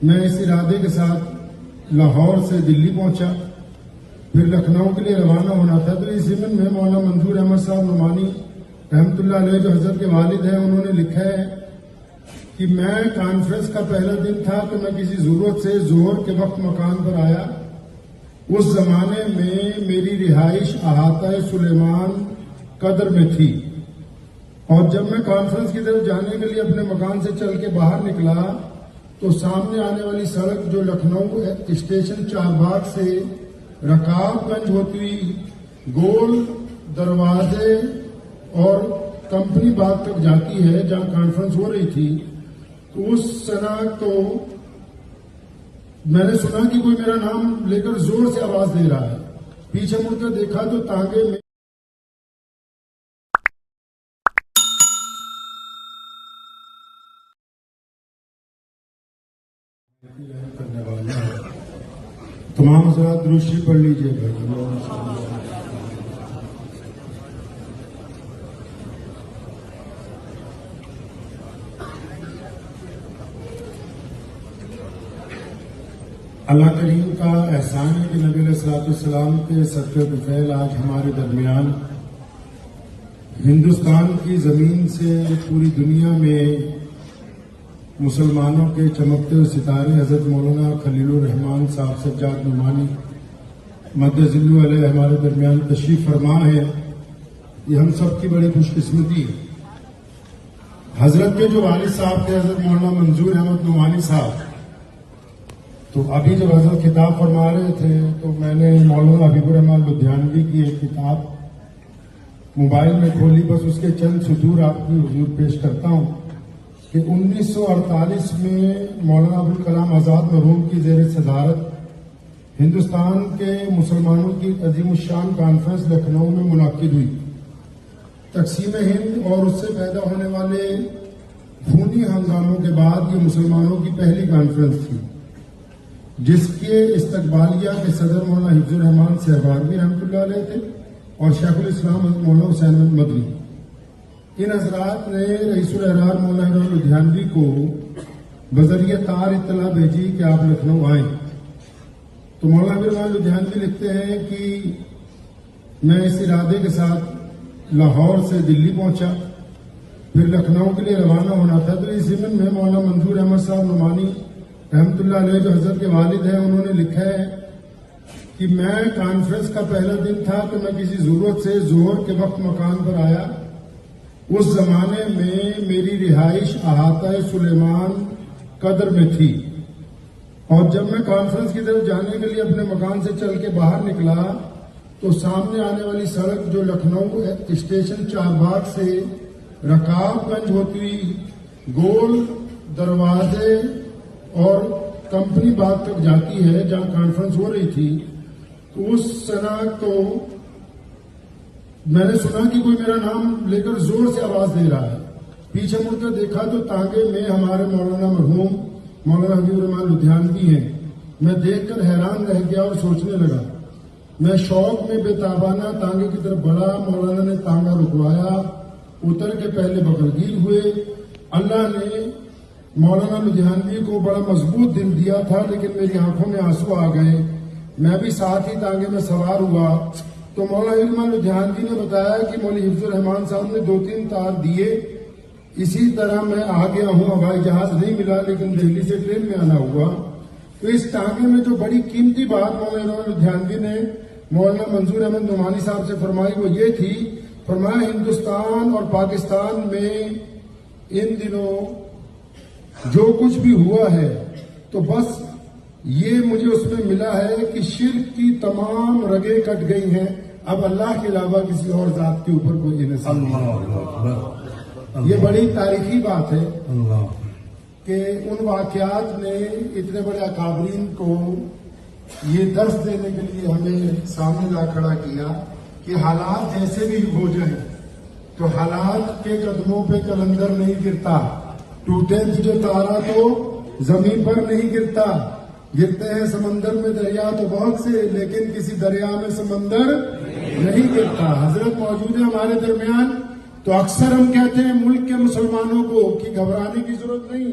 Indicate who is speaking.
Speaker 1: میں اس ارادے کے ساتھ لاہور سے دلی پہنچا، پھر لکھنؤ کے لیے روانہ ہونا تھا۔ تو اس ضمن میں مولانا منظور احمد صاحب نعمانی رحمۃ اللہ علیہ جو حضرت کے والد ہیں، انہوں نے لکھا ہے کہ میں کانفرنس کا پہلا دن تھا تو میں کسی ضرورت سے ظہر کے وقت مکان پر آیا۔ اس زمانے میں میری رہائش احاطہ سلیمان قدر میں تھی، اور جب میں کانفرنس کی طرف جانے کے لیے اپنے مکان سے چل کے باہر نکلا تو سامنے آنے والی سڑک جو لکھنؤ اسٹیشن چار باغ سے رکاب گنج ہوتی ہوئی گول دروازے اور کمپنی باغ تک جاتی ہے جہاں کانفرنس ہو رہی تھی، تو اس سڑک تو میں نے سنا کہ کوئی میرا نام لے کر زور سے آواز دے رہا ہے۔ پیچھے مڑ کر دیکھا تو تانگے میں کرنے والا ہے۔ تمام حضرات درود شریف پڑھ لیجیے بھائی۔ اللہ کریم کا احسان ہے کہ نبی علیہ الصلوۃ والسلام کے صدقہ طفیل آج ہمارے درمیان ہندوستان کی زمین سے پوری دنیا میں مسلمانوں کے چمکتے ہوئے ستارے حضرت مولانا خلیل الرحمان صاحب سجاد نعمانی مدظلہ علیہ ہمارے درمیان تشریف فرما ہے۔ یہ ہم سب کی بڑی خوش قسمتی ہے۔ حضرت کے جو والد صاحب تھے حضرت مولانا منظور احمد نعمانی صاحب، تو ابھی جب حضرت خطاب فرما رہے تھے تو میں نے مولانا حبیب الرحمان لدھیانوی کی ایک کتاب موبائل میں کھولی، بس اس کے چند سطور آپ کی حضور پیش کرتا ہوں کہ 1948 میں مولانا ابوالکلام آزاد مرحوم کی زیر صدارت ہندوستان کے مسلمانوں کی عظیم الشان کانفرنس لکھنؤ میں منعقد ہوئی۔ تقسیم ہند اور اس سے پیدا ہونے والے خونی ہنگاموں کے بعد یہ مسلمانوں کی پہلی کانفرنس تھی، جس کے استقبالیہ کے صدر مولانا حفظ الرحمان سہواروی رحمۃ اللہ علیہ تھے اور شیخ الاسلام مولانا حسین احمد مدنی۔ ان حضرات نے رئیس الاحرار مولانا لدھیانوی کو بذریعہ تار اطلاع بھیجی کہ آپ لکھنؤ آئیں۔ تو مولانا حبیب لدھیانوی لکھتے ہیں کہ میں اس ارادے کے ساتھ لاہور سے دلی پہنچا، پھر لکھنؤ کے لیے روانہ ہونا تھا۔ تو اس ضمن میں مولانا منظور احمد صاحب نعمانی رحمۃ اللہ علیہ جو حضرت کے والد ہیں، انہوں نے لکھا ہے کہ میں کانفرنس کا پہلا دن تھا تو میں کسی ضرورت سے ظہر کے وقت مکان پر آیا۔ اس زمانے میں میری رہائش احاطہ سلیمان قدر میں تھی، اور جب میں کانفرنس کی طرف جانے کے لیے اپنے مکان سے چل کے باہر نکلا تو سامنے آنے والی سڑک جو لکھنؤ اسٹیشن چار باغ سے رکاب گنج ہوتی ہوئی گول دروازے اور کمپنی باغ تک جاتی ہے جہاں کانفرنس ہو رہی تھی، تو اس سڑک تو میں نے سنا کہ کوئی میرا نام لے کر زور سے آواز دے رہا ہے۔ پیچھے مڑ کر دیکھا تو تانگے میں ہمارے مولانا مرحوم مولانا حبیب الرحمان لدھیانوی ہیں۔ میں دیکھ کر حیران رہ گیا اور سوچنے لگا۔ میں شوق میں بے تابانہ تانگے کی طرف بڑھا، مولانا نے تانگا رکوایا، اتر کے پہلے بغلگیر ہوئے۔ اللہ نے مولانا لدھیانوی کو بڑا مضبوط دل دیا تھا، لیکن میری آنکھوں میں آنسو آ گئے۔ میں بھی ساتھ ہی تانگے میں سوار ہوا تو مولانا علم لدھیانوی نے بتایا کہ مولوی حفظ الرحمان صاحب نے 2-3 تار دیے۔ اسی طرح میں آ گیا ہوں، ہوائی جہاز نہیں ملا لیکن دہلی سے ٹرین میں آنا ہوا۔ تو اس ٹانگے میں جو بڑی قیمتی بات مولانا لدھیانوی نے مولانا منظور احمد نعمانی صاحب سے فرمائی وہ یہ تھی، فرمایا ہندوستان اور پاکستان میں ان دنوں جو کچھ بھی ہوا ہے تو بس یہ مجھے اس میں ملا ہے کہ شرک کی تمام رگیں کٹ گئی ہیں، اب اللہ کے علاوہ کسی اور ذات کے اوپر کوئی انحصار نہیں۔ یہ بڑی تاریخی بات ہے کہ ان واقعات نے اتنے بڑے اکابرین کو یہ درس دینے کے لیے ہمیں سامنے لا کھڑا کیا کہ حالات جیسے بھی ہو جائیں تو حالات کے قدموں پہ کلندر نہیں گرتا، ٹوٹے جو تارا تو زمین پر نہیں گرتا، گرتے ہیں سمندر میں دریا تو بہت سے، لیکن کسی دریا میں سمندر نہیں گرتا۔ حضرت موجود ہے ہمارے درمیان، تو اکثر ہم کہتے ہیں ملک کے مسلمانوں کو کہ گھبرانے کی ضرورت نہیں،